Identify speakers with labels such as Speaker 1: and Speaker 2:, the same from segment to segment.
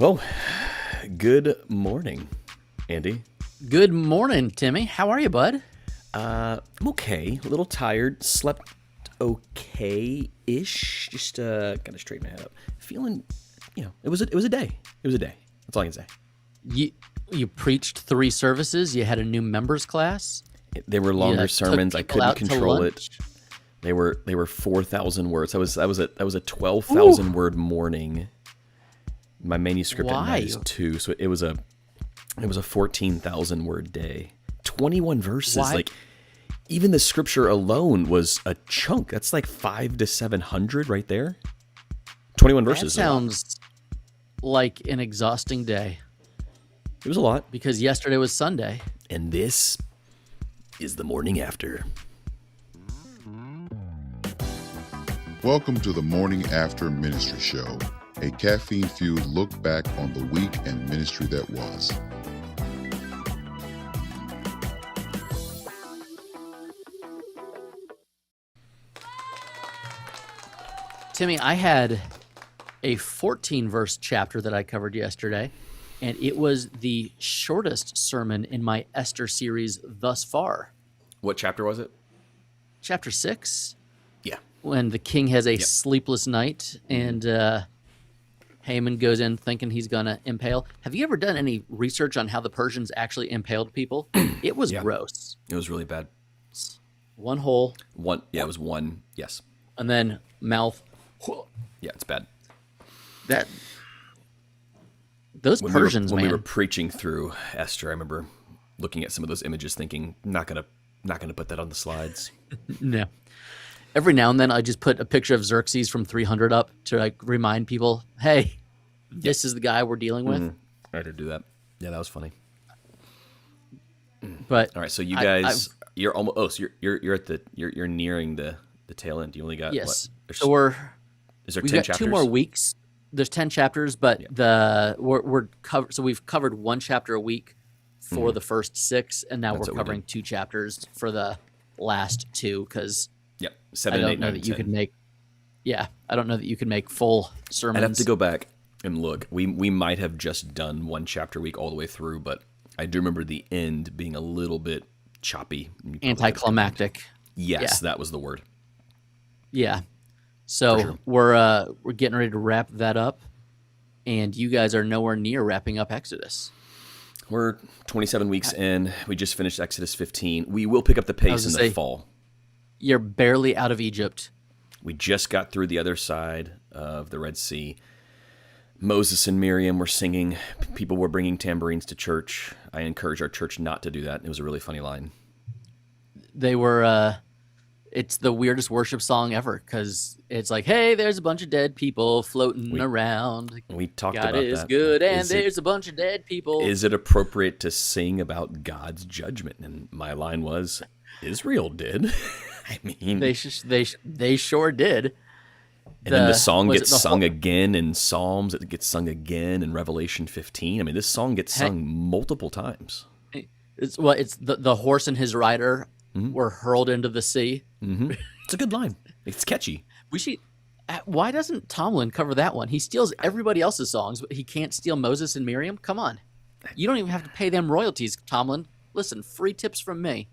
Speaker 1: Well, good morning, Andy.
Speaker 2: Good morning, Timmy. How are you, bud?
Speaker 1: I'm okay. A little tired. Slept okay-ish. Just gotta straighten my head up. Feeling, it was a day. It was a day. That's all I can say.
Speaker 2: You preached 3 services. You had a new members class.
Speaker 1: They were longer sermons. I couldn't control it. They were 4,000 words. That was a 12,000 word morning. My manuscript at night is 2, so it was a 14,000 word day. 21 verses.
Speaker 2: Why?
Speaker 1: Like, even the scripture alone was a chunk. That's like 500 to 700 right there. 21 verses.
Speaker 2: That sounds like an exhausting day.
Speaker 1: It was a lot.
Speaker 2: Because yesterday was Sunday.
Speaker 1: And this is the morning after.
Speaker 3: Welcome to the Morning After Ministry Show, a caffeine-fueled look back on the week and ministry that was.
Speaker 2: Timmy, I had a 14-verse chapter that I covered yesterday, and it was the shortest sermon in my Esther series thus far.
Speaker 1: What chapter was it?
Speaker 2: Chapter 6.
Speaker 1: Yeah.
Speaker 2: When the king has a sleepless night, and Haman goes in thinking he's going to impale. Have you ever done any research on how the Persians actually impaled people? It was gross.
Speaker 1: It was really bad.
Speaker 2: One hole.
Speaker 1: It was one, yes.
Speaker 2: And then mouth.
Speaker 1: Yeah, it's bad.
Speaker 2: Those Persians,
Speaker 1: when
Speaker 2: man.
Speaker 1: we were preaching through Esther, I remember looking at some of those images thinking, not gonna put that on the slides.
Speaker 2: No. Every now and then I just put a picture of Xerxes from 300 up to remind people, hey, this is the guy we're dealing with.
Speaker 1: I did do that. Yeah, that was funny.
Speaker 2: But
Speaker 1: all right, so you guys, you're almost. So you're nearing the tail end. You only got
Speaker 2: yes.
Speaker 1: What?
Speaker 2: So
Speaker 1: is there
Speaker 2: we've
Speaker 1: 10
Speaker 2: got
Speaker 1: chapters?
Speaker 2: 2 more weeks. There's 10 chapters, but we're covered. So we've covered 1 chapter a week for the first 6, and now we're covering 2 chapters for the last 2 because
Speaker 1: 7 and 8, 9, and 10.
Speaker 2: I don't know that you can make full sermons.
Speaker 1: I'd have to go back and look. We might have just done 1 chapter a week all the way through, but I do remember the end being a little bit choppy.
Speaker 2: Anticlimactic.
Speaker 1: Yes, that was the word.
Speaker 2: Yeah. So
Speaker 1: sure.
Speaker 2: we're getting ready to wrap that up, and you guys are nowhere near wrapping up Exodus.
Speaker 1: We're 27 weeks in. We just finished Exodus 15. We will pick up the pace in the fall.
Speaker 2: You're barely out of Egypt.
Speaker 1: We just got through the other side of the Red Sea. Moses and Miriam were singing. People were bringing tambourines to church. I encourage our church not to do that. It was a really funny line.
Speaker 2: They were... It's the weirdest worship song ever because it's like, hey, there's a bunch of dead people floating around.
Speaker 1: We talked
Speaker 2: God
Speaker 1: about that.
Speaker 2: God is good, and there's a bunch of dead people.
Speaker 1: Is it appropriate to sing about God's judgment? And my line was, Israel did. I mean,
Speaker 2: they sure did.
Speaker 1: And then the song gets sung again in Psalms. It gets sung again in Revelation 15. I mean, this song gets sung multiple times.
Speaker 2: It's the horse and his rider were hurled into the sea.
Speaker 1: Mm-hmm. It's a good line. It's catchy.
Speaker 2: Why doesn't Tomlin cover that one? He steals everybody else's songs, but he can't steal Moses and Miriam? Come on. You don't even have to pay them royalties, Tomlin. Listen, free tips from me.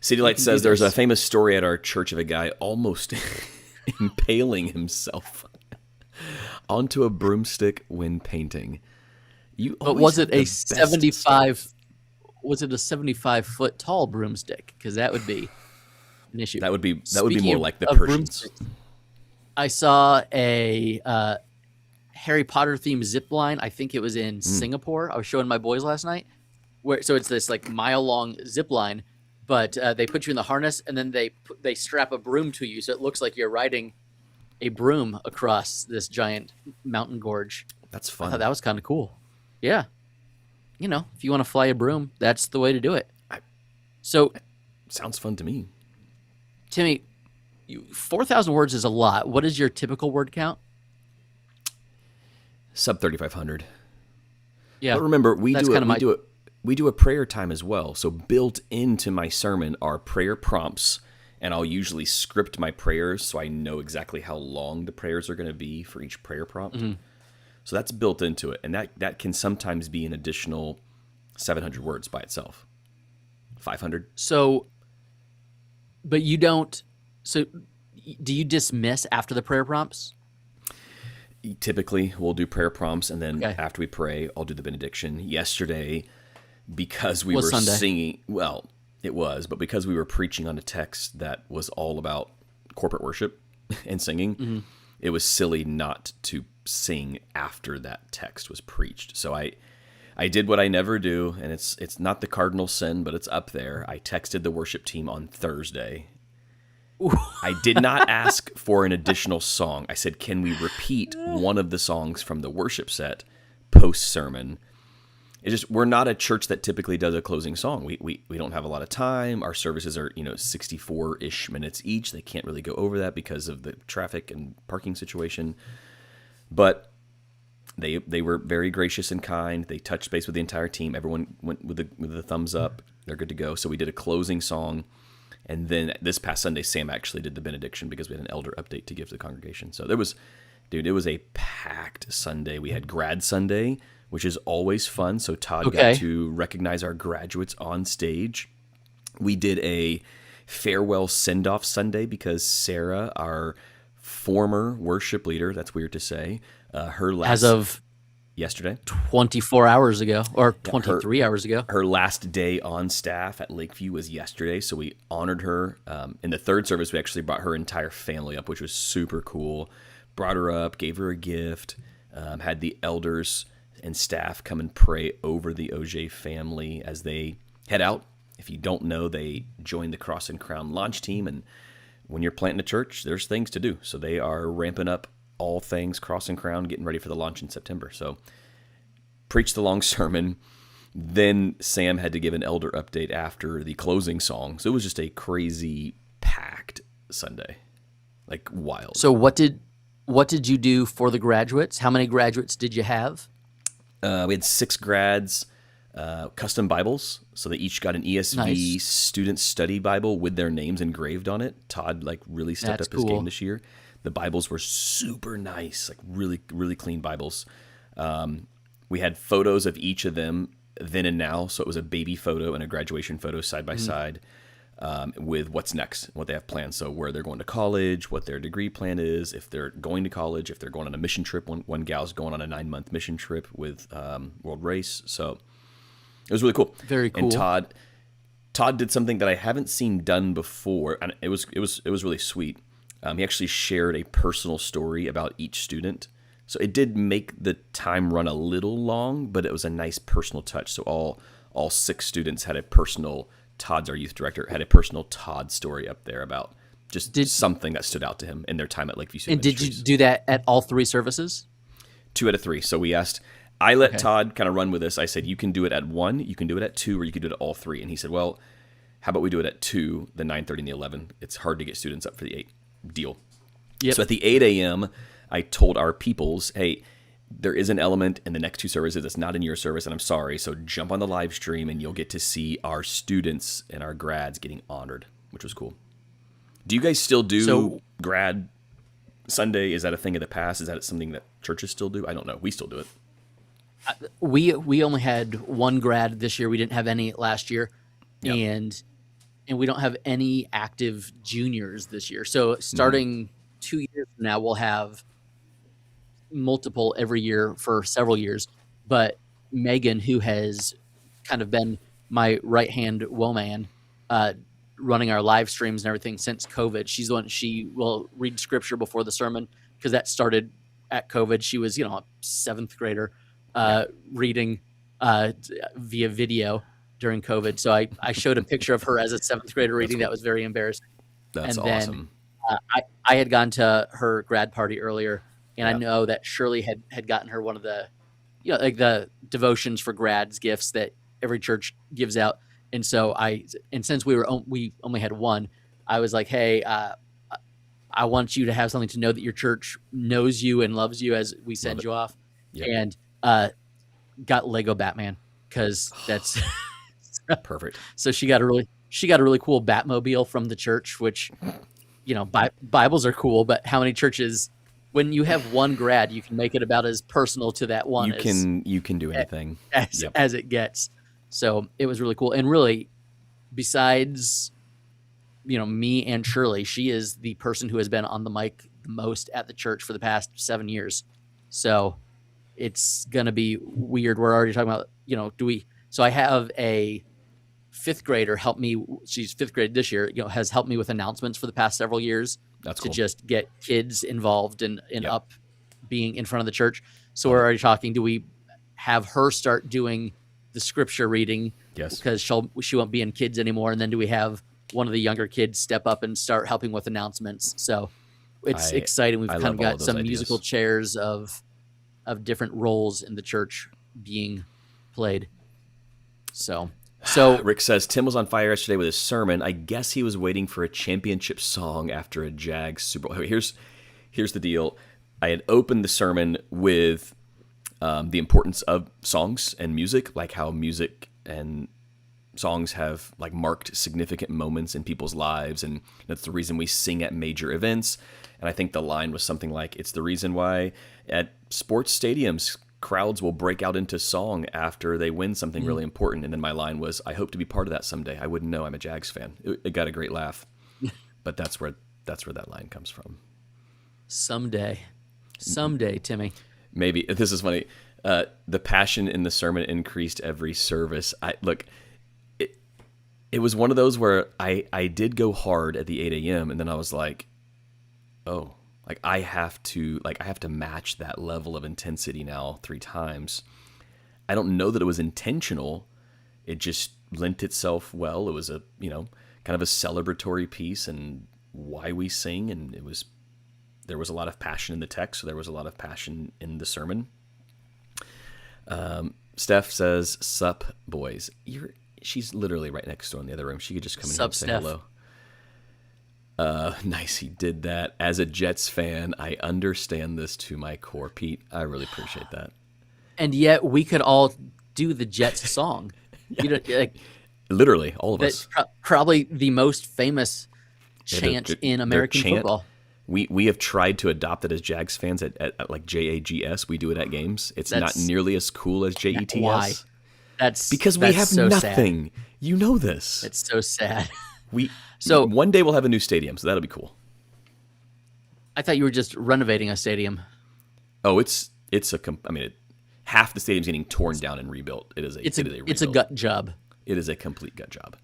Speaker 1: City Light says there's a famous story at our church of a guy almost impaling himself onto a broomstick when painting.
Speaker 2: But was it a 75? Was it a 75-foot tall broomstick? Because that would be an issue.
Speaker 1: That would be more like the Persians.
Speaker 2: I saw a Harry Potter themed zip line. I think it was in Singapore. I was showing my boys last night. So it's this like mile long zip line, but they put you in the harness and then they strap a broom to you, so it looks like you're riding a broom across this giant mountain gorge.
Speaker 1: That's fun.
Speaker 2: I thought that was kind of cool. Yeah. If you want to fly a broom, that's the way to do it.
Speaker 1: Sounds fun to me.
Speaker 2: Timmy, 4,000 words is a lot. What is your typical word count?
Speaker 1: Sub 3,500.
Speaker 2: Yeah.
Speaker 1: But remember, we do a prayer time as well. So built into my sermon are prayer prompts, and I'll usually script my prayers so I know exactly how long the prayers are going to be for each prayer prompt. Mm-hmm. So that's built into it, and that can sometimes be an additional 700 words by itself. 500.
Speaker 2: So, but you don't. So, do you dismiss after the prayer prompts?
Speaker 1: Typically, we'll do prayer prompts, and then after we pray, I'll do the benediction. Yesterday, because we were singing, well, it was, but because we were preaching on a text that was all about corporate worship and singing, it was silly not to sing after that text was preached. So I did what I never do, and it's not the cardinal sin, but it's up there. I texted the worship team on Thursday. I did not ask for an additional song. I said, can we repeat one of the songs from the worship set post-sermon? We're not a church that typically does a closing song. We don't have a lot of time. Our services are 64-ish minutes each. They can't really go over that because of the traffic and parking situation. But they were very gracious and kind. They touched base with the entire team. Everyone went with the thumbs up. They're good to go. So we did a closing song. And then this past Sunday, Sam actually did the benediction because we had an elder update to give to the congregation. So it was a packed Sunday. We had Grad Sunday, which is always fun. So Todd got to recognize our graduates on stage. We did a farewell send-off Sunday because Sarah, our former worship leader, that's weird to say, her last...
Speaker 2: As of...
Speaker 1: yesterday,
Speaker 2: 24 hours ago, or 23 hours ago.
Speaker 1: Her last day on staff at Lakeview was yesterday, so we honored her. In the third service, we actually brought her entire family up, which was super cool. Brought her up, gave her a gift, had the elders and staff come and pray over the OJ family as they head out. If you don't know, they joined the Cross and Crown launch team, and when you're planting a church, there's things to do. So they are ramping up all things Cross and Crown, getting ready for the launch in September. So preached the long sermon. Then Sam had to give an elder update after the closing song. So it was just a crazy packed Sunday, like wild.
Speaker 2: So what did you do for the graduates? How many graduates did you have?
Speaker 1: We had 6 grads, custom Bibles. So they each got an ESV student study Bible with their names engraved on it. Todd really stepped up his game this year. The Bibles were super nice, really, really clean Bibles. We had photos of each of them then and now. So it was a baby photo and a graduation photo side by side with what's next, what they have planned. So where they're going to college, what their degree plan is, if they're going to college, if they're going on a mission trip. One gal's going on a 9-month mission trip with World Race. So it was really cool.
Speaker 2: Very cool.
Speaker 1: And Todd did something that I haven't seen done before, and it was really sweet. He actually shared a personal story about each student. So it did make the time run a little long, but it was a nice personal touch. So all 6 students had a personal, Todd's our youth director, had a personal Todd story up there about just something that stood out to him in their time at Lakeview City
Speaker 2: And Ministries. Did you do that at all 3 services? 2
Speaker 1: out of 3. So we asked, I let Todd kind of run with this. I said, you can do it at 1, you can do it at 2, or you can do it at all 3. And he said, well, how about we do it at 2, the 9:30 and the 11? It's hard to get students up for the 8. Deal.
Speaker 2: Yep.
Speaker 1: So at the 8 a.m., I told our peoples, hey, there is an element in the next 2 services that's not in your service, and I'm sorry. So jump on the live stream, and you'll get to see our students and our grads getting honored, which was cool. Do you guys still do grad Sunday? Is that a thing of the past? Is that something that churches still do? I don't know. We still do it.
Speaker 2: We only had 1 grad this year. We didn't have any last year, and we don't have any active juniors this year. So starting 2 years from now, we'll have multiple every year for several years. But Megan, who has kind of been my right-hand woman, running our live streams and everything since COVID, she's the one, she will read scripture before the sermon because that started at COVID. She was, a 7th grader reading via video during COVID. So I showed a picture of her as a 7th grader reading. That was very embarrassing.
Speaker 1: That's awesome.
Speaker 2: I had gone to her grad party earlier, and I know that Shirley had gotten her one of the, the devotions for grads gifts that every church gives out. And so since we only had 1, I was like, hey, I want you to have something to know that your church knows you and loves you as we send you off. Yep. And got Lego Batman because that's
Speaker 1: perfect.
Speaker 2: So she got a really cool Batmobile from the church, which Bibles are cool, but how many churches when you have one grad, you can make it about as personal to that one
Speaker 1: you can do anything
Speaker 2: as it gets. So it was really cool. And really, besides, me and Shirley, she is the person who has been on the mic the most at the church for the past 7 years. So it's going to be weird. We're already talking about, so I have a fifth grader help me. She's fifth grade this year, has helped me with announcements for the past several years.
Speaker 1: That's
Speaker 2: to
Speaker 1: cool.
Speaker 2: just get kids involved in up being in front of the church. So we're already talking, do we have her start doing the scripture reading?
Speaker 1: Yes.
Speaker 2: Because she won't be in kids anymore. And then do we have one of the younger kids step up and start helping with announcements? So it's exciting. We've kind of got some musical chairs of different roles in the church being played. So
Speaker 1: Rick says Tim was on fire yesterday with his sermon. I guess he was waiting for a championship song after a Jags Super Bowl. Here's the deal. I had opened the sermon with the importance of songs and music, like how music and songs have like marked significant moments in people's lives, and that's the reason we sing at major events. And I think the line was something like, "It's the reason why at sports stadiums crowds will break out into song after they win something really important." And then my line was, "I hope to be part of that someday. I wouldn't know. I'm a Jags fan." It got a great laugh, but that's where that line comes from.
Speaker 2: Someday, Timmy.
Speaker 1: Maybe this is funny. The passion in the sermon increased every service. It was one of those where I did go hard at the 8 a.m. and then I was like, oh. Like I have to match that level of intensity now 3 times. I don't know that it was intentional. It just lent itself well. It was a, kind of a celebratory piece and why we sing. And there was a lot of passion in the text. So there was a lot of passion in the sermon. Steph says, "Sup, boys." She's literally right next door in the other room. She could just come in here and say hello. Nice, he did that. As a Jets fan, I understand this to my core, Pete. I really appreciate that.
Speaker 2: And yet we could all do the Jets song.
Speaker 1: Literally, all of us.
Speaker 2: Probably the most famous chant in American football.
Speaker 1: We have tried to adopt it as Jags fans at like JAGS. We do it at games. It's not nearly as cool as JETS.
Speaker 2: Why? That's
Speaker 1: because we have
Speaker 2: so
Speaker 1: nothing.
Speaker 2: Sad.
Speaker 1: You know this.
Speaker 2: It's so sad.
Speaker 1: So one day we'll have a new stadium, so that'll be cool.
Speaker 2: I thought you were just renovating a stadium.
Speaker 1: Oh, half the stadium's getting torn down and rebuilt. It's
Speaker 2: a gut job.
Speaker 1: It is a complete gut job.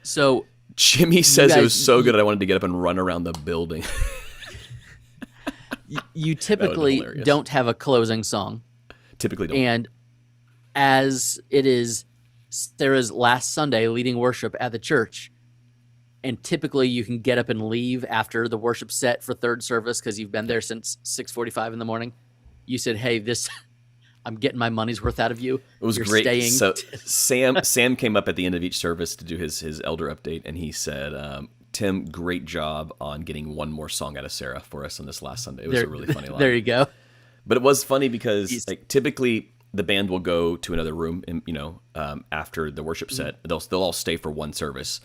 Speaker 2: So
Speaker 1: Jimmy says it was so good I wanted to get up and run around the building.
Speaker 2: You typically don't have a closing song.
Speaker 1: Typically don't.
Speaker 2: And as it is Sarah's last Sunday leading worship at the church, and typically you can get up and leave after the worship set for third service because you've been there since 6:45 in the morning. You said, "Hey, I'm getting my money's worth out of you."
Speaker 1: It was great. Staying. So Sam came up at the end of each service to do his elder update, and he said, "Tim, great job on getting one more song out of Sarah for us on this last Sunday." It was a really funny line.
Speaker 2: There you go.
Speaker 1: But it was funny because typically the band will go to another room, and after the worship set, they'll all stay for one service.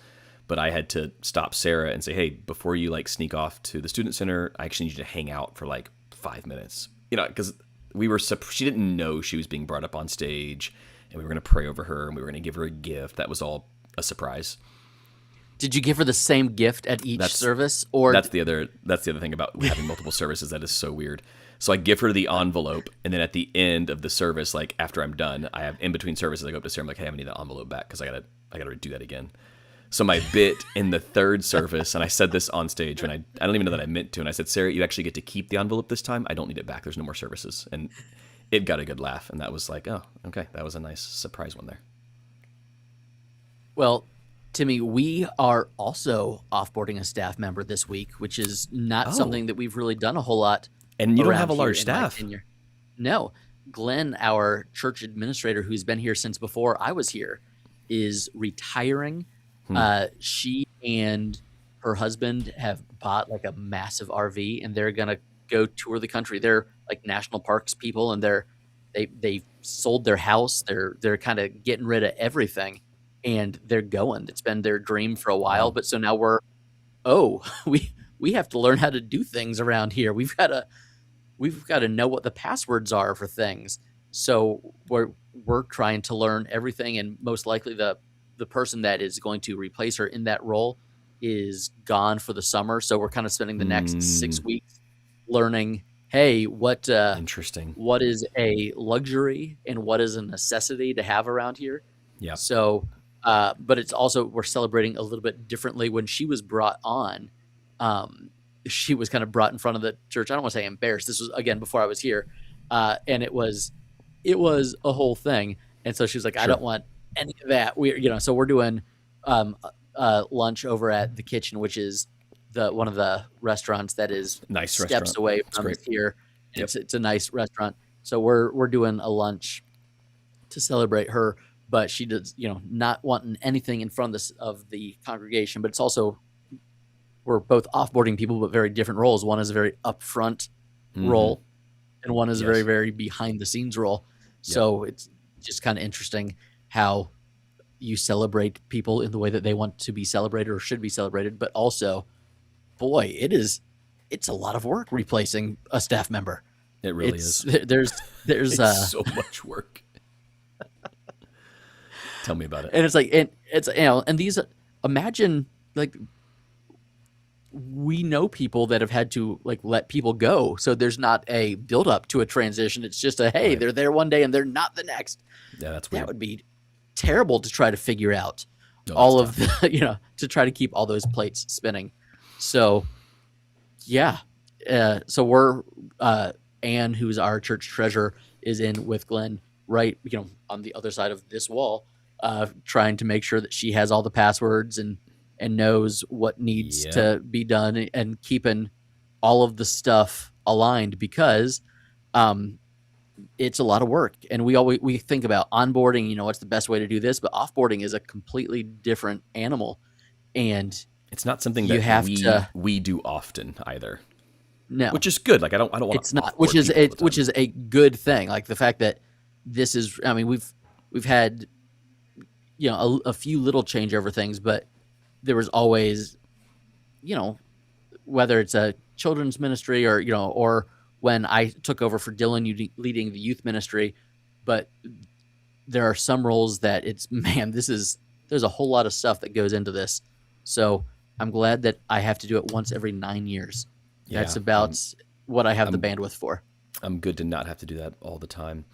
Speaker 1: But I had to stop Sarah and say, "Hey, before you sneak off to the student center, I actually need you to hang out for 5 minutes." Because she didn't know she was being brought up on stage, and we were going to pray over her, and we were going to give her a gift. That was all a surprise.
Speaker 2: Did you give her the same gift at each service, or
Speaker 1: that's the other thing about having multiple services that is so weird. So I give her the envelope, and then at the end of the service, after I'm done, I have in between services, I go up to Sarah, I'm like, "Hey, I need that envelope back because I gotta do that again." So my bit in the third service, and I said this on stage, and I don't even know that I meant to, and I said, "Sarah, you actually get to keep the envelope this time. I don't need it back. There's no more services." And it got a good laugh, and that was like, oh, okay, that was a nice surprise one there.
Speaker 2: Well, Timmy, we are also offboarding a staff member this week, which is not something that we've really done a whole lot.
Speaker 1: And you don't have a large staff.
Speaker 2: No. Glenn, our church administrator, who's been here since before I was here, is retiring. She and her husband have bought a massive RV, and they're gonna go tour the country. They're national parks people, and they sold their house. They're kind of getting rid of everything, and they're going. It's been their dream for a while, but so now we have to learn how to do things around here. We've got to we've got to know what the passwords are for things. So we're trying to learn everything, and most likely the person that is going to replace her in that role is gone for the summer. So we're kind of spending the next 6 weeks learning, hey,
Speaker 1: interesting.
Speaker 2: What is a luxury and what is a necessity to have around here?
Speaker 1: Yeah.
Speaker 2: So, but it's also, we're celebrating a little bit differently. When she was brought on, she was kind of brought in front of the church. I don't want to say embarrassed. This was, again, before I was here. And it was a whole thing. And so she was like, I don't want any of that. So we're doing lunch over at the Kitchen, which is one of the restaurants that is
Speaker 1: nice
Speaker 2: steps
Speaker 1: restaurant.
Speaker 2: away from us here. Yep. It's a nice restaurant. So we're doing a lunch to celebrate her, but she does, not wanting anything in front of the congregation. But it's also, we're both offboarding people, but very different roles. One is a very upfront role, and one is a very, very behind the scenes role. Yep. So it's just kind of interesting how you celebrate people in the way that they want to be celebrated or should be celebrated. But also, boy, it's a lot of work replacing a staff member.
Speaker 1: It really is.
Speaker 2: There's
Speaker 1: it's so much work. Tell me about it.
Speaker 2: And it's like, and these, imagine, like, we know people that have had to, like, let people go. So there's not a build up to a transition. It's just hey, they're there one day and they're not the next.
Speaker 1: Yeah, that's weird.
Speaker 2: That would be terrible to try to figure out all of the, to try to keep all those plates spinning. So, yeah. So we're, Anne, who's our church treasurer, is in with Glenn, right, on the other side of this wall, trying to make sure that she has all the passwords and knows what needs to be done, and keeping all of the stuff aligned, because it's a lot of work. And we think about onboarding, what's the best way to do this, but offboarding is a completely different animal, and
Speaker 1: it's not something that we do often either.
Speaker 2: No,
Speaker 1: which is good. Like I don't want.
Speaker 2: It's not, which is a good thing. Like the fact that this is. I mean, we've had, a few little changeover things, but there was always, whether it's a children's ministry or when I took over for Dylan, leading the youth ministry, but there are some roles that there's a whole lot of stuff that goes into this. So I'm glad that I have to do it once every 9 years. That's about what I have the bandwidth for.
Speaker 1: I'm good to not have to do that all the time.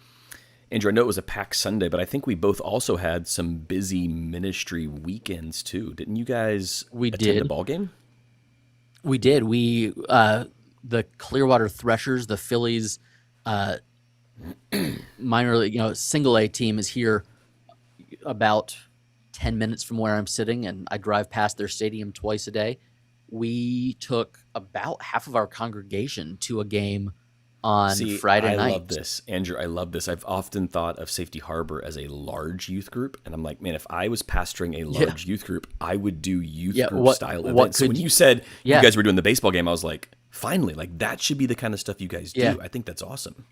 Speaker 1: Andrew, I know it was a packed Sunday, but I think we both also had some busy ministry weekends too. Didn't you guys attend a ball game?
Speaker 2: We did. We the Clearwater Threshers, the Phillies minor league, single A team is here about 10 minutes from where I'm sitting, and I drive past their stadium twice a day. We took about half of our congregation to a game on Friday night.
Speaker 1: I love this. Andrew, I love this. I've often thought of Safety Harbor as a large youth group, and I'm like, man, if I was pastoring a large youth group, I would do youth group style events. So when you said you guys were doing the baseball game, I was like, finally, like that should be the kind of stuff you guys do. I think that's awesome.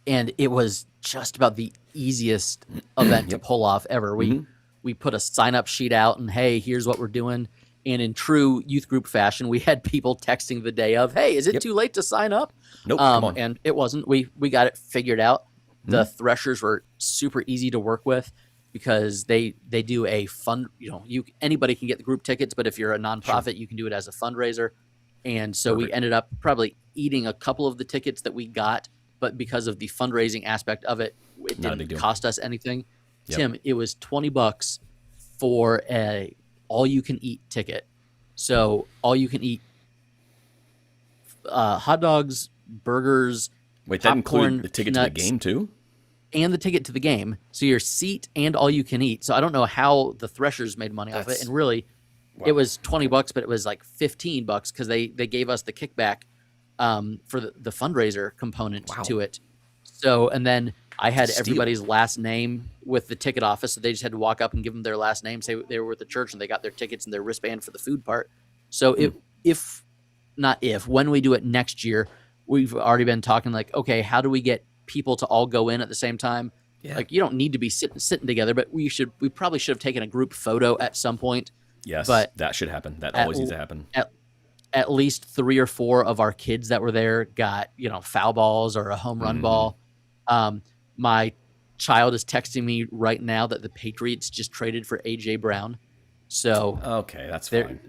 Speaker 2: And it was just about the easiest event to pull off ever. We put a sign-up sheet out, and hey, here's what we're doing. And in true youth group fashion, we had people texting the day of, hey, is it too late to sign up?
Speaker 1: Nope, come on.
Speaker 2: And it wasn't. We got it figured out. The Threshers were super easy to work with because they do a fund. Anybody can get the group tickets, but if you're a nonprofit, you can do it as a fundraiser. And so we ended up probably eating a couple of the tickets that we got, but because of the fundraising aspect of it, it didn't cost us anything. Yep. Tim, it was $20 for a all-you-can-eat ticket. So all-you-can-eat hot dogs, burgers,
Speaker 1: wait, that
Speaker 2: popcorn,
Speaker 1: included the ticket to the game too?
Speaker 2: And the ticket to the game. So your seat and all-you-can-eat. So I don't know how the Threshers made money off it. And really, it was $20, but it was like $15 because they gave us the kickback for the fundraiser component to it. So, and then I had everybody's last name with the ticket office, so they just had to walk up and give them their last name, say they were with the church, and they got their tickets and their wristband for the food part. So when we do it next year, we've already been talking like, okay, how do we get people to all go in at the same time? Yeah. Like you don't need to be sitting together, but we probably should have taken a group photo at some point.
Speaker 1: Yes, but that should happen. That always needs to happen.
Speaker 2: at least 3 or 4 of our kids that were there got, foul balls or a home run ball. My child is texting me right now that the Patriots just traded for A.J. Brown. So
Speaker 1: okay, that's fine.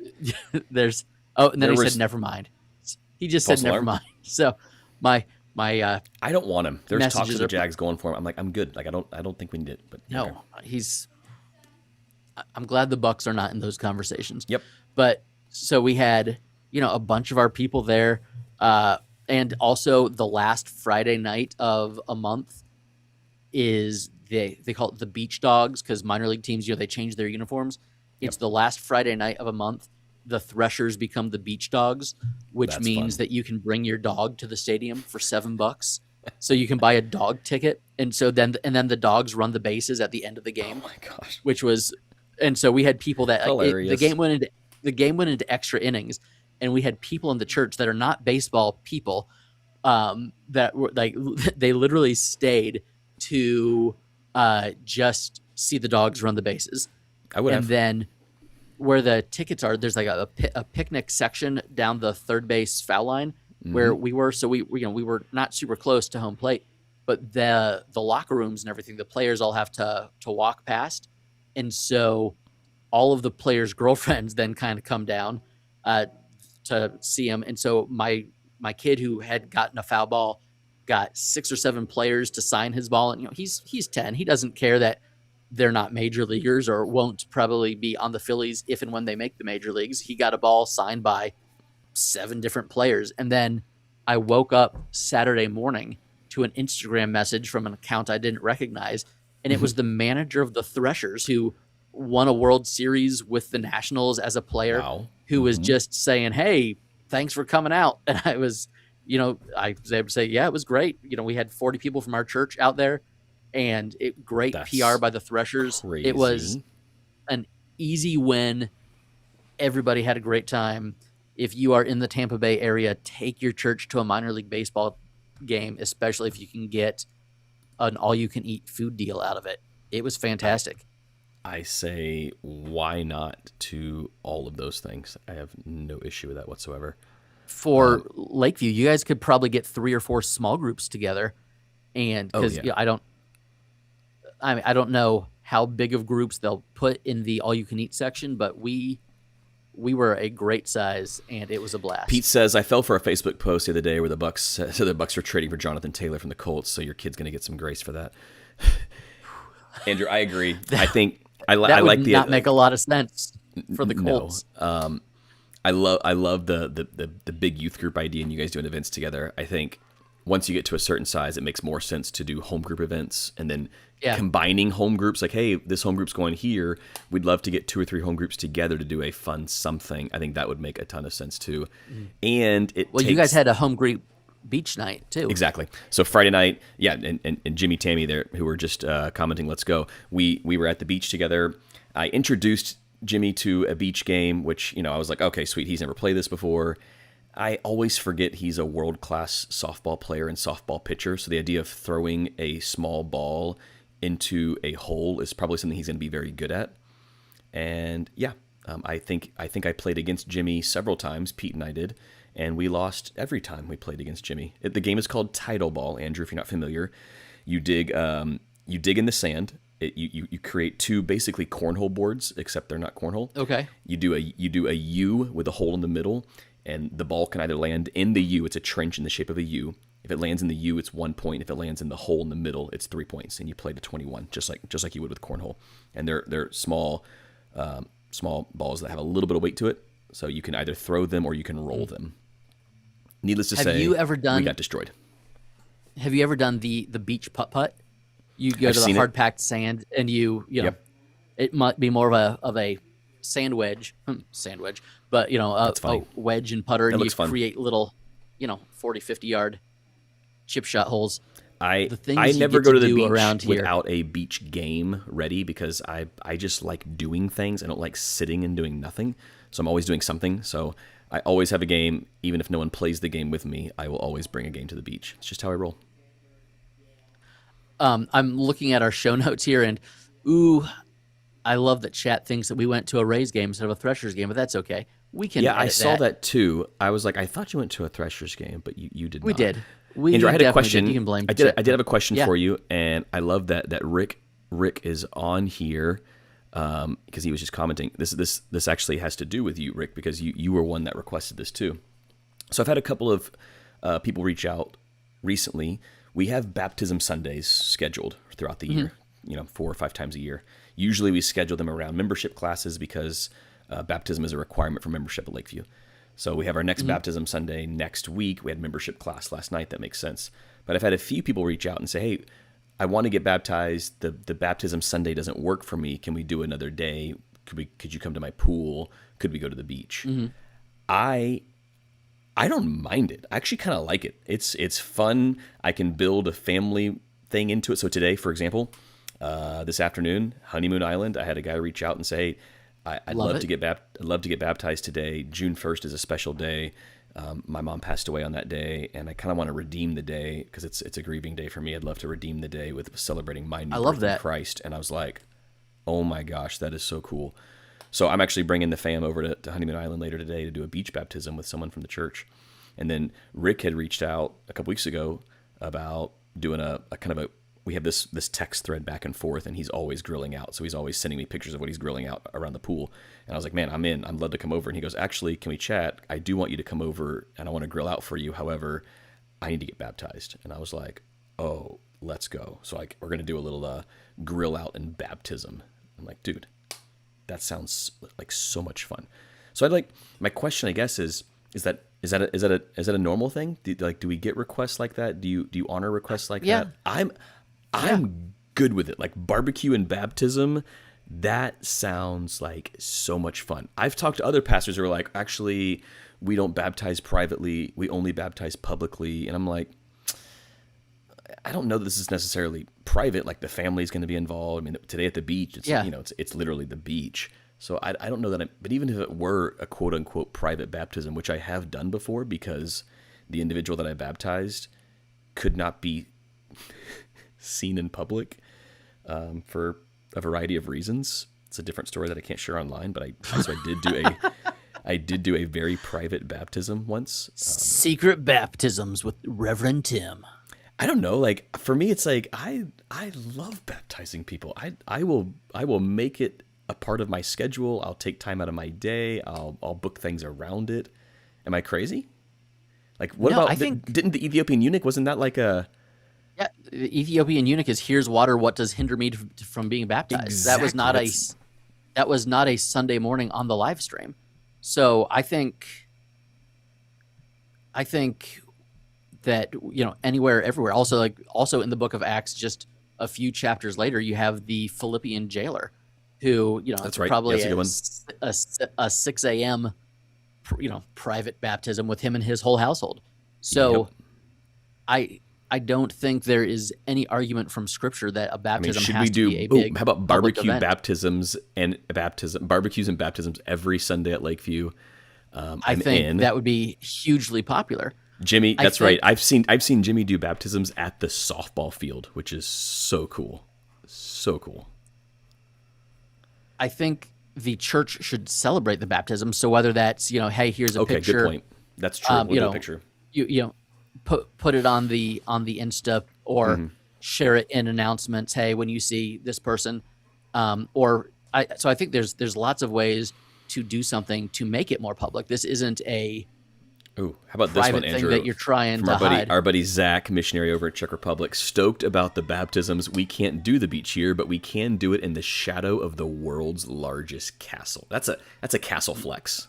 Speaker 2: There's and then he said never mind. He just said never mind. So my I
Speaker 1: don't want him. There's talks of the Jags going for him. I'm like, I'm good. Like I don't think we need it. But
Speaker 2: no, I'm glad the Bucs are not in those conversations.
Speaker 1: Yep.
Speaker 2: But so we had, a bunch of our people there, and also the last Friday night of a month is they call it the Beach Dogs, because minor league teams, they change their uniforms. It's the last Friday night of a month. The Threshers become the Beach Dogs, which means that you can bring your dog to the stadium for $7. So you can buy a dog ticket, and then the dogs run the bases at the end of the game. Oh my gosh! And so we had people that the game went into extra innings, and we had people in the church that are not baseball people, that were like they literally stayed to just see the dogs run the bases. Then where the tickets are, there's like a picnic section down the third base foul line where we were. So we were not super close to home plate, but the locker rooms and everything, the players all have to walk past. And so all of the players' girlfriends then kind of come down to see him. And so my kid, who had gotten a foul ball, got 6 or 7 players to sign his ball. And he's 10. He doesn't care that they're not major leaguers or won't probably be on the Phillies if and when they make the major leagues. He got a ball signed by 7 different players. And then I woke up Saturday morning to an Instagram message from an account I didn't recognize. And it was the manager of the Threshers, who won a World Series with the Nationals as a player, who was just saying, "Hey, thanks for coming out." And I was, I was able to say, yeah, it was great. We had 40 people from our church out there, and great PR by the Threshers.
Speaker 1: Crazy.
Speaker 2: It was an easy win. Everybody had a great time. If you are in the Tampa Bay area, take your church to a minor league baseball game, especially if you can get an all-you-can-eat food deal out of it. It was fantastic.
Speaker 1: I say, why not to all of those things? I have no issue with that whatsoever.
Speaker 2: For Lakeview, you guys could probably get 3 or 4 small groups together, and because I don't know how big of groups they'll put in the all-you-can-eat section, but we were a great size, and it was a blast.
Speaker 1: Pete says, I fell for a Facebook post the other day where the Bucs said the Bucs are trading for Jonathan Taylor from the Colts, so your kid's going to get some grace for that. Andrew, I agree. I think I like the
Speaker 2: not make a lot of sense for the Colts.
Speaker 1: No. I love the big youth group idea, and you guys doing events together. I think once you get to a certain size, it makes more sense to do home group events, and then combining home groups. Like, hey, this home group's going here. We'd love to get 2 or 3 home groups together to do a fun something. I think that would make a ton of sense too. And
Speaker 2: you guys had a home group beach night too.
Speaker 1: Exactly. So Friday night, and Jimmy Tammy there, who were just commenting, let's go. We were at the beach together. I introduced Jimmy to a beach game, which, I was like, okay, sweet. He's never played this before. I always forget he's a world-class softball player and softball pitcher. So the idea of throwing a small ball into a hole is probably something he's going to be very good at. And I think I played against Jimmy several times. Pete and I did. And we lost every time we played against Jimmy. The game is called Tidal Ball, Andrew, if you're not familiar. You dig in the sand. You create 2 basically cornhole boards, except they're not cornhole.
Speaker 2: Okay.
Speaker 1: You do a U with a hole in the middle, and the ball can either land in the U. It's a trench in the shape of a U. If it lands in the U, it's 1 point. If it lands in the hole in the middle, it's 3 points, and you play to 21, just like you would with cornhole. And they're small balls that have a little bit of weight to it, so you can either throw them or you can roll them. Needless to say, we got destroyed.
Speaker 2: Have you ever done the beach putt-putt? You go to the hard-packed sand, and it might be more of a sand wedge, but a wedge and putter, and you create little, 40, 50-yard chip shot holes.
Speaker 1: I never go to the beach without a beach game ready, because I just like doing things. I don't like sitting and doing nothing, so I'm always doing something. So I always have a game, even if no one plays the game with me. I will always bring a game to the beach. It's just how I roll.
Speaker 2: I'm looking at our show notes here, and I love that chat thinks that we went to a Rays game instead of a Threshers game, but that's okay. We can.
Speaker 1: Yeah, I saw that too. I was like, I thought you went to a Threshers game, but you did not.
Speaker 2: We did.
Speaker 1: Andrew, I had a question.
Speaker 2: Did. You can blame.
Speaker 1: I did have a question for you, and I love that Rick is on here because he was just commenting. This actually has to do with you, Rick, because you were one that requested this too. So I've had a couple of people reach out recently. We have baptism Sundays scheduled throughout the year, 4 or 5 times a year. Usually we schedule them around membership classes because baptism is a requirement for membership at Lakeview. So we have our next baptism Sunday next week. We had membership class last night. That makes sense. But I've had a few people reach out and say, hey, I want to get baptized. The baptism Sunday doesn't work for me. Can we do another day? Could you come to my pool? Could we go to the beach? I don't mind it. I actually kind of like it. It's fun. I can build a family thing into it. So today, for example, this afternoon, Honeymoon Island, I had a guy reach out and say, I'd love to get baptized today. June 1st is a special day. My mom passed away on that day, and I kind of want to redeem the day because it's a grieving day for me. I'd love to redeem the day with celebrating my new birth in Christ. And I was like, oh my gosh, that is so cool. So I'm actually bringing the fam over to Honeymoon Island later today to do a beach baptism with someone from the church. And then Rick had reached out a couple weeks ago about doing a kind of a, we have this text thread back and forth, and he's always grilling out. So he's always sending me pictures of what he's grilling out around the pool. And I was like, man, I'm in. I'd love to come over. And he goes, actually, can we chat? I do want you to come over, and I want to grill out for you. However, I need to get baptized. And I was like, oh, let's go. So we're going to do a little grill out and baptism. I'm like, dude, that sounds like so much fun. So my question, I guess, is that a normal thing? Do we get requests like that? Do you honor requests like that? I'm good with it. Like barbecue and baptism, that sounds like so much fun. I've talked to other pastors who are like, actually, we don't baptize privately. We only baptize publicly. And I'm like, I don't know that this is necessarily private. Like the family's going to be involved. I mean, today at the beach, it's literally the beach. So I don't know that, but even if it were a quote unquote private baptism, which I have done before because the individual that I baptized could not be seen in public for a variety of reasons. It's a different story that I can't share online, but I did do a very private baptism once.
Speaker 2: Secret baptisms with Reverend Tim.
Speaker 1: I don't know. Like for me, it's like I love baptizing people. I will make it a part of my schedule. I'll take time out of my day. I'll book things around it. Am I crazy? Like what about? Didn't the Ethiopian eunuch? Wasn't that like a?
Speaker 2: Yeah, the Ethiopian eunuch is, here's water. What does hinder me from being baptized?
Speaker 1: Exactly.
Speaker 2: That was not a Sunday morning on the live stream. So I think that anywhere, everywhere. Also in the book of Acts, just a few chapters later, you have the Philippian jailer, who
Speaker 1: that's right.
Speaker 2: probably
Speaker 1: a
Speaker 2: 6 a.m. Private baptism with him and his whole household. So I don't think there is any argument from Scripture that a baptism has to be a big.
Speaker 1: How about barbecue
Speaker 2: baptisms
Speaker 1: barbecues and baptisms every Sunday at Lakeview?
Speaker 2: I think that would be hugely popular.
Speaker 1: Jimmy, that's right. I've seen Jimmy do baptisms at the softball field, which is so cool. So cool.
Speaker 2: I think the church should celebrate the baptism. So whether that's, hey, here's a picture.
Speaker 1: Okay, good point. That's true. We'll do a picture.
Speaker 2: Put it on the Insta or share it in announcements. Hey, when you see this person, so I think there's lots of ways to do something to make it more public. This isn't a
Speaker 1: how about this one, Andrew?
Speaker 2: Thing that you're trying to hide.
Speaker 1: Our buddy Zach, missionary over at Czech Republic, stoked about the baptisms. We can't do the beach here, but we can do it in the shadow of the world's largest castle. That's a castle flex.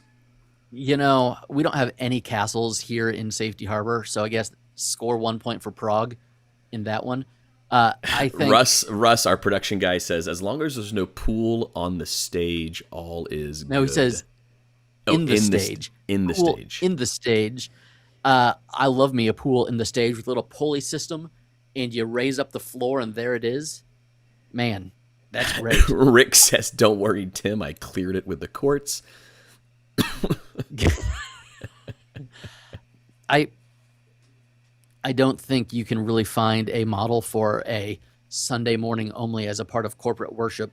Speaker 2: We don't have any castles here in Safety Harbor, so I guess score 1 point for Prague in that one. I think
Speaker 1: Russ, our production guy, says as long as there's no pool on the stage, all is good.
Speaker 2: No, he says in the stage.
Speaker 1: In the stage.
Speaker 2: I love me a pool in the stage with a little pulley system, and you raise up the floor, and there it is. Man, that's great.
Speaker 1: Rick says, "Don't worry, Tim. I cleared it with the courts."
Speaker 2: I don't think you can really find a model for a Sunday morning only as a part of corporate worship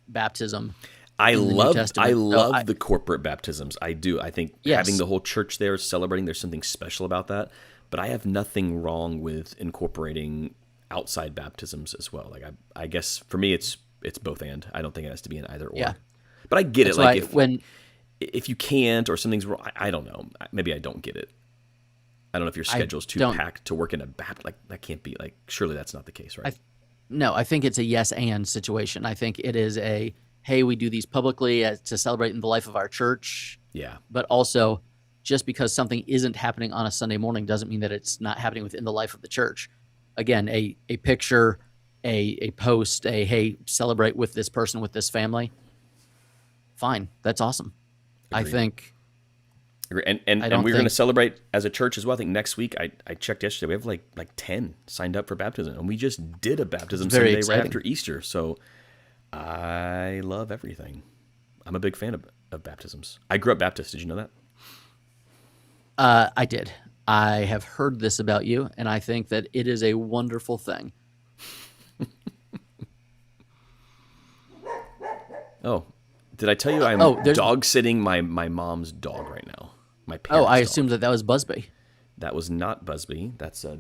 Speaker 2: baptism.
Speaker 1: I
Speaker 2: in the New
Speaker 1: love
Speaker 2: Testament.
Speaker 1: the corporate baptisms. I do. I think having the whole church there celebrating, there's something special about that. But I have nothing wrong with incorporating outside baptisms as well. Like I guess for me it's both and. I don't think it has to be an either or.
Speaker 2: Yeah.
Speaker 1: But I get
Speaker 2: That's
Speaker 1: it. Like
Speaker 2: why
Speaker 1: if you can't or something's wrong, I don't know. Maybe I don't get it. I don't know if your schedule's too packed to work in a baptist. Like that can't be like. Surely that's not the case, right?
Speaker 2: No, I think it's a yes and situation. I think it is a hey, we do these publicly to celebrate in the life of our church.
Speaker 1: Yeah.
Speaker 2: But also, just because something isn't happening on a Sunday morning doesn't mean that it's not happening within the life of the church. Again, a picture, a post, hey, celebrate with this person, with this family. Fine, that's awesome.
Speaker 1: Agreed.
Speaker 2: I think.
Speaker 1: And we're going to celebrate as a church as well. I think next week, I checked yesterday, we have like 10 signed up for baptism. And we just did a baptism Sunday right after Easter. So I love everything. I'm a big fan of baptisms. I grew up Baptist. Did you know that?
Speaker 2: I did. I have heard this about you, and I think that it is a wonderful thing.
Speaker 1: Oh, did I tell you I'm dog sitting my mom's dog right now? My parents'
Speaker 2: I
Speaker 1: dog.
Speaker 2: assumed that was Busby.
Speaker 1: That was not Busby. That's a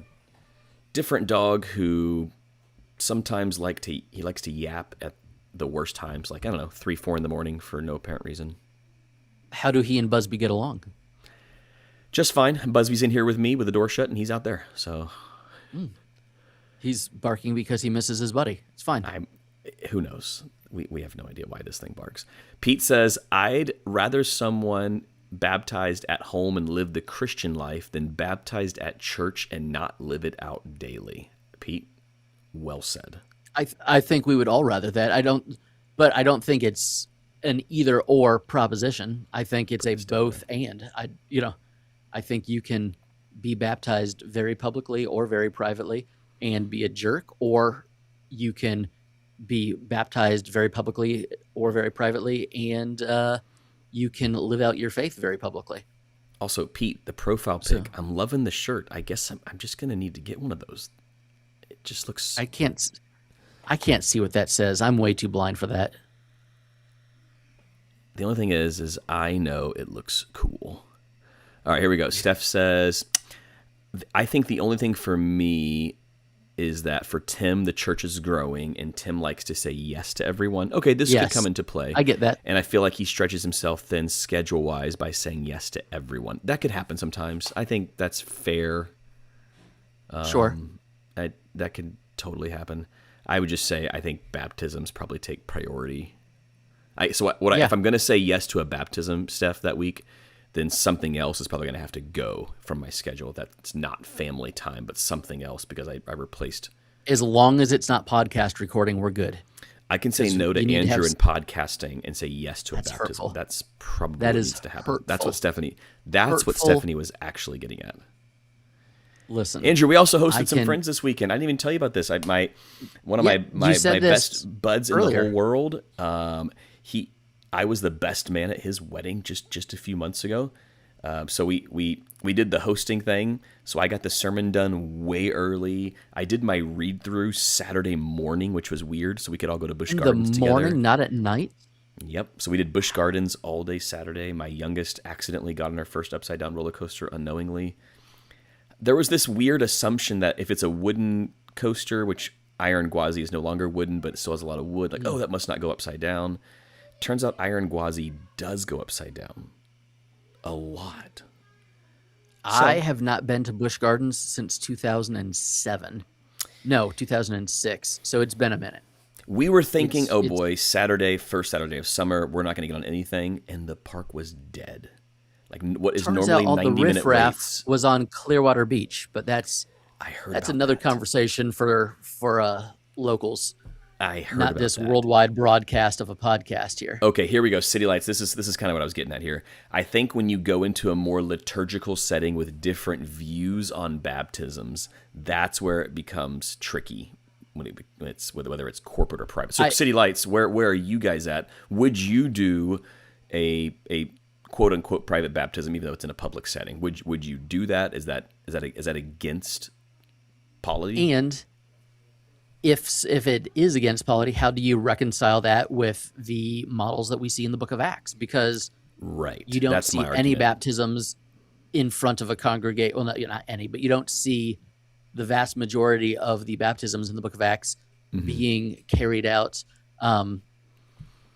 Speaker 1: different dog who sometimes likes to yap at the worst times, like, I don't know, 3, 4 in the morning for no apparent reason.
Speaker 2: How do he and Busby get along?
Speaker 1: Just fine. Busby's in here with me with the door shut, and he's out there. So
Speaker 2: he's barking because he misses his buddy. It's fine.
Speaker 1: Who knows? We have no idea why this thing barks. Pete says, I'd rather someone baptized at home and live the Christian life than baptized at church and not live it out daily. Pete, well said.
Speaker 2: I think we would all rather that. I don't think it's an either or proposition. I think it's a both and. I think you can be baptized very publicly or very privately and be a jerk, or you can be baptized very publicly or very privately and you can live out your faith very publicly.
Speaker 1: Also, Pete, the profile pic, I'm loving the shirt. I guess I'm just going to need to get one of those. It just looks...
Speaker 2: I can't see what that says. I'm way too blind for that.
Speaker 1: The only thing is I know it looks cool. All right, here we go. Steph says, I think the only thing for me is that for Tim, the church is growing, and Tim likes to say yes to everyone. Okay, this could come into play.
Speaker 2: I get that.
Speaker 1: And I feel like he stretches himself thin schedule-wise by saying yes to everyone. That could happen sometimes. I think that's fair.
Speaker 2: Sure.
Speaker 1: That could totally happen. I would just say I think baptisms probably take priority. If I'm going to say yes to a baptism, Steph, that week, then something else is probably going to have to go from my schedule. That's not family time, but something else, because I replaced.
Speaker 2: As long as it's not podcast recording, we're good.
Speaker 1: I can say no to Andrew in podcasting and say yes to a baptism. Hurtful. That's probably what needs to happen.
Speaker 2: Hurtful.
Speaker 1: That's what Stephanie was actually getting at.
Speaker 2: Listen,
Speaker 1: Andrew, we also hosted some friends this weekend. I didn't even tell you about this. One of my best buds in the whole world. I was the best man at his wedding just a few months ago. So we did the hosting thing. So I got the sermon done way early. I did my read through Saturday morning, which was weird. So we could all go to Busch Gardens together.
Speaker 2: In the morning, not at night?
Speaker 1: Yep. So we did Busch Gardens all day Saturday. My youngest accidentally got on her first upside down roller coaster unknowingly. There was this weird assumption that if it's a wooden coaster, which Iron Gwazi is no longer wooden, but it still has a lot of wood, like, that must not go upside down. Turns out Iron Gwazi does go upside down. A lot.
Speaker 2: I have not been to Busch Gardens since 2007. No, 2006. So it's been a minute.
Speaker 1: We were thinking, Saturday, first Saturday of summer, we're not going to get on anything, and the park was dead. Like what is normally 90-minute waits
Speaker 2: was on Clearwater Beach, but that's another conversation for locals.
Speaker 1: I heard
Speaker 2: not
Speaker 1: about
Speaker 2: this
Speaker 1: that.
Speaker 2: Worldwide broadcast of a podcast here.
Speaker 1: Okay, here we go. City Lights. This is kind of what I was getting at here. I think when you go into a more liturgical setting with different views on baptisms, that's where it becomes tricky. Whether it's corporate or private. So City Lights, where are you guys at? Would you do a quote unquote private baptism even though it's in a public setting? Would you do that? Is that against polity?
Speaker 2: if it is against polity, how do you reconcile that with the models that we see in the Book of Acts? Because you don't see any baptisms in front of a congregation. Well, not any, but you don't see the vast majority of the baptisms in the Book of Acts being carried out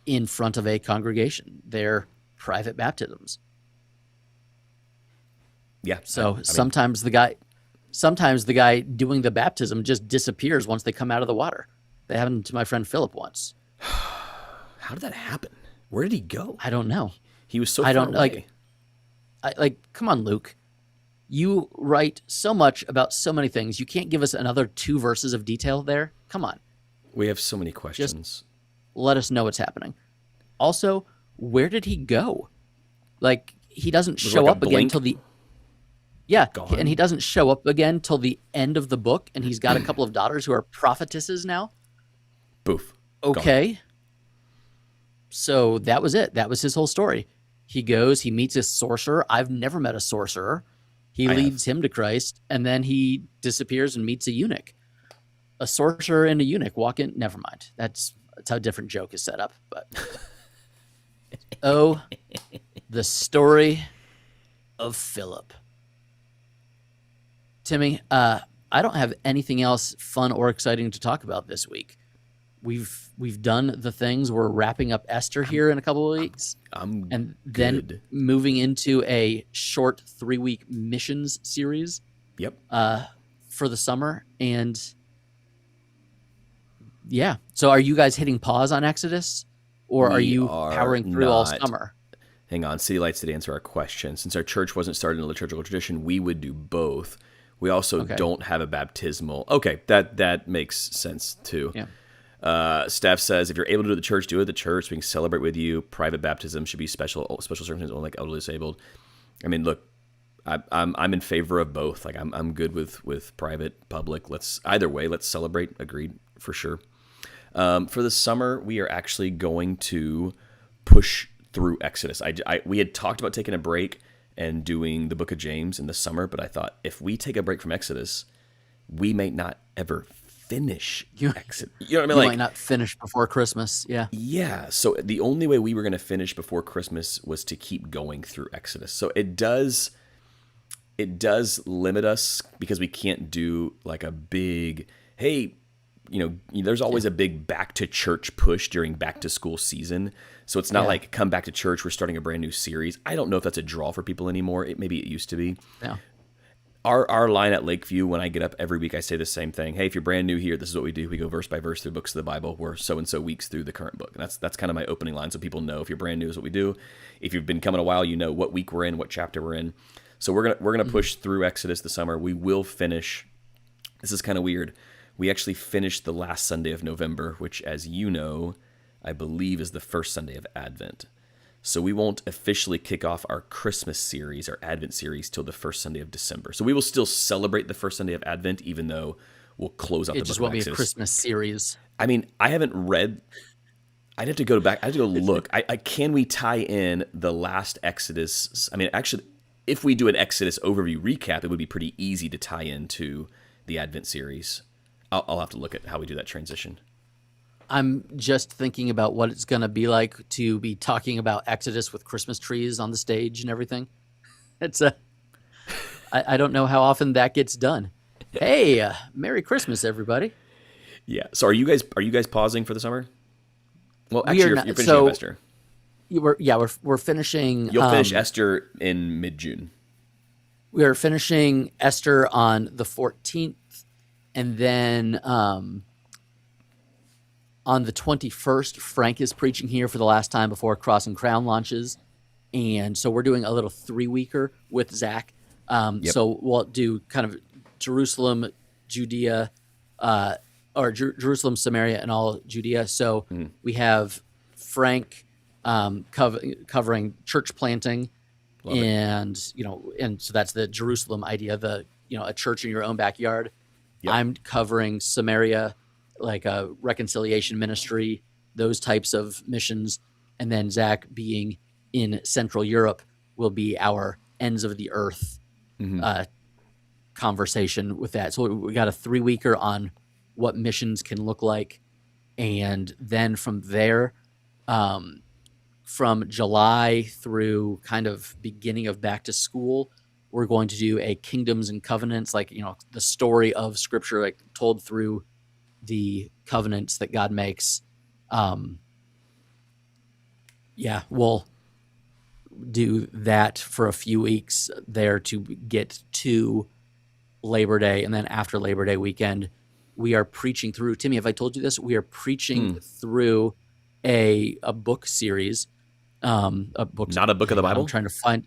Speaker 2: in front of a congregation. They're private baptisms.
Speaker 1: Yeah.
Speaker 2: So sometimes the guy doing the baptism just disappears once they come out of the water. That happened to my friend Philip once.
Speaker 1: How did that happen? Where did he go?
Speaker 2: I don't know.
Speaker 1: He was so far away.
Speaker 2: Come on, Luke. You write so much about so many things. You can't give us another 2 verses of detail there? Come on.
Speaker 1: We have so many questions.
Speaker 2: Just let us know what's happening. Also, where did he go? Like, he doesn't show up again till the... Yeah,
Speaker 1: Gone.
Speaker 2: And he doesn't show up again till the end of the book, and he's got a couple of daughters who are prophetesses now.
Speaker 1: Boof.
Speaker 2: Okay.
Speaker 1: Gone.
Speaker 2: So that was it. That was his whole story. He goes, he meets a sorcerer. I've never met a sorcerer. He leads him to Christ, and then he disappears and meets a eunuch. A sorcerer and a eunuch walk in. Never mind. That's how a different joke is set up. But oh, the story of Philip. Timmy, I don't have anything else fun or exciting to talk about this week. We've done the things. We're wrapping up Esther here in a couple of weeks. Then moving into a short 3-week missions series.
Speaker 1: Yep.
Speaker 2: For the summer. And yeah. So are you guys hitting pause on Exodus? Or are you powering through all summer?
Speaker 1: Hang on. City Lights did answer our question. Since our church wasn't started in a liturgical tradition, we would do both. We also don't have a baptismal. Okay, that makes sense too.
Speaker 2: Yeah.
Speaker 1: Staff says if you're able to do it at the church, do it at the church. We can celebrate with you. Private baptism should be special circumstances only, like elderly disabled. I mean, look, I'm in favor of both. Like I'm good with private, public. Let's celebrate. Agreed for sure. For the summer, we are actually going to push through Exodus. We had talked about taking a break and doing the book of James in the summer, but I thought if we take a break from Exodus, we may not ever finish Exodus. You know what I mean?
Speaker 2: You might not finish before Christmas. Yeah.
Speaker 1: Yeah. So the only way we were going to finish before Christmas was to keep going through Exodus. So it does limit us because we can't do like a big, hey, there's always a big back to church push during back to school season. So it's not like come back to church, we're starting a brand new series. I don't know if that's a draw for people anymore. Maybe it used to be.
Speaker 2: Yeah. Our
Speaker 1: line at Lakeview, when I get up every week, I say the same thing. Hey, if you're brand new here, this is what we do. We go verse by verse through books of the Bible. We're so-and-so weeks through the current book. And that's kind of my opening line so people know if you're brand new is what we do. If you've been coming a while, you know what week we're in, what chapter we're in. So we're gonna push through Exodus this summer. We will finish. This is kind of weird. We actually finished the last Sunday of November, which, as you know, I believe is the first Sunday of Advent. So we won't officially kick off our Christmas series, our Advent series, till the first Sunday of December. So we will still celebrate the first Sunday of Advent, even though we'll close out the book of Exodus. It just won't be a
Speaker 2: Christmas series.
Speaker 1: I mean, I haven't read. I'd have to go back. I'd have to go look. Can we tie in the last Exodus? I mean, actually, if we do an Exodus overview recap, it would be pretty easy to tie into the Advent series. I'll have to look at how we do that transition.
Speaker 2: I'm just thinking about what it's going to be like to be talking about Exodus with Christmas trees on the stage and everything. I don't know how often that gets done. Hey, Merry Christmas, everybody.
Speaker 1: Yeah. So are you guys pausing for the summer? Well, actually, you're finishing up Esther.
Speaker 2: We're finishing.
Speaker 1: You'll finish Esther in mid-June.
Speaker 2: We are finishing Esther on the 14th. And then on the 21st, Frank is preaching here for the last time before Cross and Crown launches. And so we're doing a little 3-weeker with Zach. So we'll do kind of Jerusalem, Judea, or Jerusalem, Samaria, and all Judea. So we have Frank covering church planting.
Speaker 1: Love
Speaker 2: and so that's the Jerusalem idea, a church in your own backyard. Yep. I'm covering Samaria, like a reconciliation ministry, those types of missions. And then Zach, being in Central Europe, will be our ends of the earth conversation with that. So we got a 3-weeker on what missions can look like. And then from there, from July through kind of beginning of back to school, we're going to do a Kingdoms and Covenants, like, the story of Scripture, like told through the covenants that God makes. We'll do that for a few weeks there to get to Labor Day. And then after Labor Day weekend, we are preaching through, Timmy, have I told you this? We are preaching through a book series. A book,
Speaker 1: not a book of the Bible?
Speaker 2: I'm trying to find,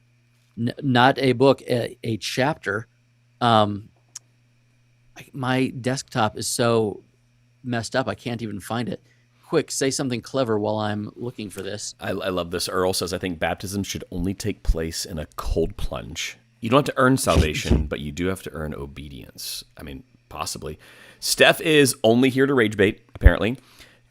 Speaker 2: not a book, a chapter. My desktop is so messed up, I can't even find it. Quick, say something clever while I'm looking for this.
Speaker 1: I love this. Earl says, I think baptism should only take place in a cold plunge. You don't have to earn salvation, but you do have to earn obedience. I mean, possibly. Steph is only here to rage bait, apparently.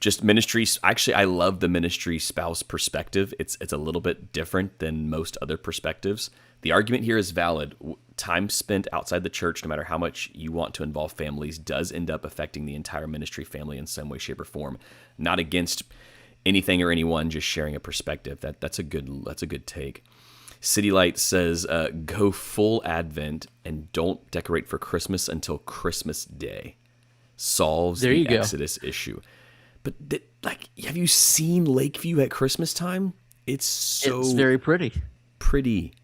Speaker 1: Just ministry. Actually, I love the ministry spouse perspective. It's a little bit different than most other perspectives. The argument here is valid. Time spent outside the church, no matter how much you want to involve families, does end up affecting the entire ministry family in some way, shape, or form. Not against anything or anyone, just sharing a perspective. That's a good take. City Light says, go full Advent and don't decorate for Christmas until Christmas Day. Solves the Exodus issue. But have you seen Lakeview at Christmas time? It's
Speaker 2: very pretty.
Speaker 1: Pretty.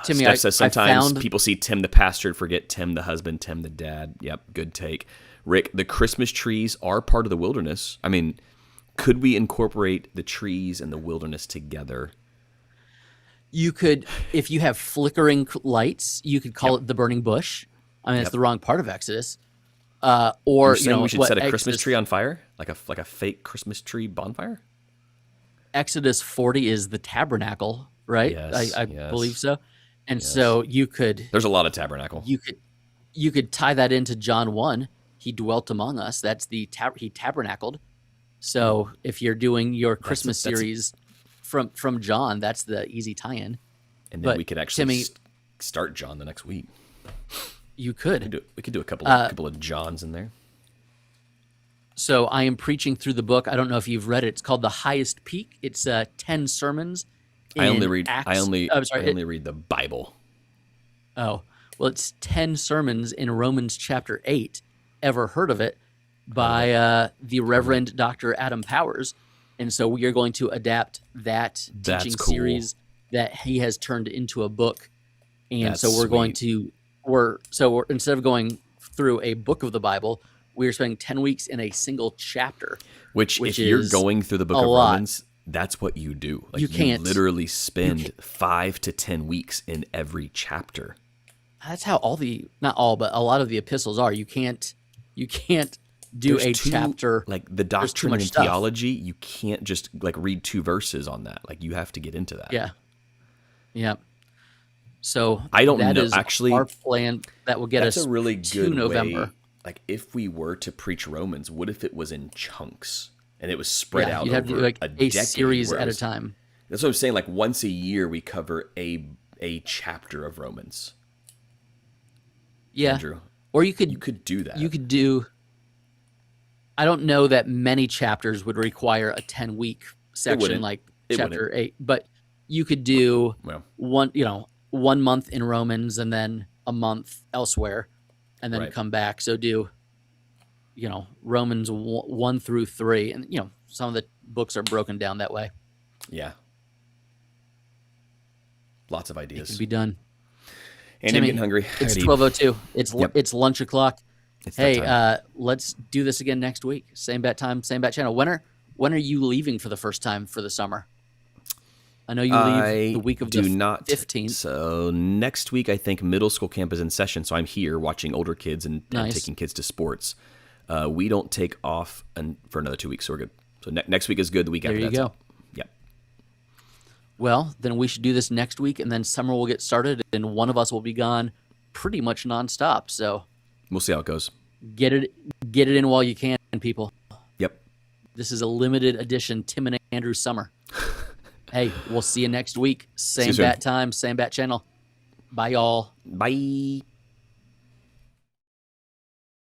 Speaker 2: Timmy,
Speaker 1: Steph says sometimes people see Tim the pastor and forget Tim the husband, Tim the dad. Yep, good take. Rick, the Christmas trees are part of the wilderness. I mean, could we incorporate the trees and the wilderness together?
Speaker 2: You could, if you have flickering lights, you could call it the burning bush. I mean, it's the wrong part of Exodus. Or
Speaker 1: you're saying we should set a Christmas tree on fire, like a fake Christmas tree bonfire.
Speaker 2: Exodus 40 is the tabernacle, right?
Speaker 1: Yes,
Speaker 2: I believe so. And so you could.
Speaker 1: There's a lot of tabernacle.
Speaker 2: You could tie that into John 1. He dwelt among us. That's he tabernacled. So if you're doing your Christmas series from John, that's the easy tie-in.
Speaker 1: And then we could actually start John the next week.
Speaker 2: You could.
Speaker 1: We could do a couple of Johns in there.
Speaker 2: So I am preaching through the book. I don't know if you've read it. It's called The Highest Peak. It's 10 sermons.
Speaker 1: I only read the Bible.
Speaker 2: Oh, well, it's 10 sermons in Romans chapter 8. Ever heard of it? By the Reverend Dr. Adam Powers. And so we are going to adapt that teaching series that he has turned into a book. And so we're going to instead of going through a book of the Bible, we are spending 10 weeks in a single chapter.
Speaker 1: Which if you're going through the book of Romans, that's what you do. Like you literally spend 5 to 10 weeks in every chapter.
Speaker 2: That's how not all, but a lot of the epistles are. You can't do chapter. Like
Speaker 1: the doctrine and theology, you can't just read 2 verses on that. Like you have to get into that.
Speaker 2: Yeah. Yeah. So
Speaker 1: I don't know. Actually,
Speaker 2: our plan that will get us
Speaker 1: a really good
Speaker 2: to November.
Speaker 1: Way. Like if we were to preach Romans, what if it was in chunks and it was spread out
Speaker 2: you'd have
Speaker 1: over
Speaker 2: to do a series at a time.
Speaker 1: That's what I'm saying. Like once a year, we cover a chapter of Romans.
Speaker 2: Yeah,
Speaker 1: Andrew,
Speaker 2: or you could
Speaker 1: do that.
Speaker 2: You could do. I don't know that many chapters would require a 10-week section like chapter 8, but you could do one month in Romans and then a month elsewhere, and then come back. So do, Romans 1 through 3, and some of the books are broken down that way.
Speaker 1: Yeah, lots of ideas.
Speaker 2: It can be done.
Speaker 1: Andy, I'm getting hungry.
Speaker 2: It's 12:02. It's lunch o'clock. Let's do this again next week. Same bat time, same bat channel. When are you leaving for the first time for the summer? I know you leave the week of the 15th.
Speaker 1: So next week, I think middle school camp is in session. So I'm here watching older kids and taking kids to sports. We don't take off for another 2 weeks, so we're good. So next week is good. The week after that. There you go. Yep.
Speaker 2: Well, then we should do this next week, and then summer will get started, and one of us will be gone pretty much nonstop. So
Speaker 1: we'll see how it goes.
Speaker 2: Get it in while you can, people.
Speaker 1: Yep.
Speaker 2: This is a limited edition Tim and Andrew summer. Hey, we'll see you next week. Same bat time, same bat channel. Bye, y'all.
Speaker 1: Bye.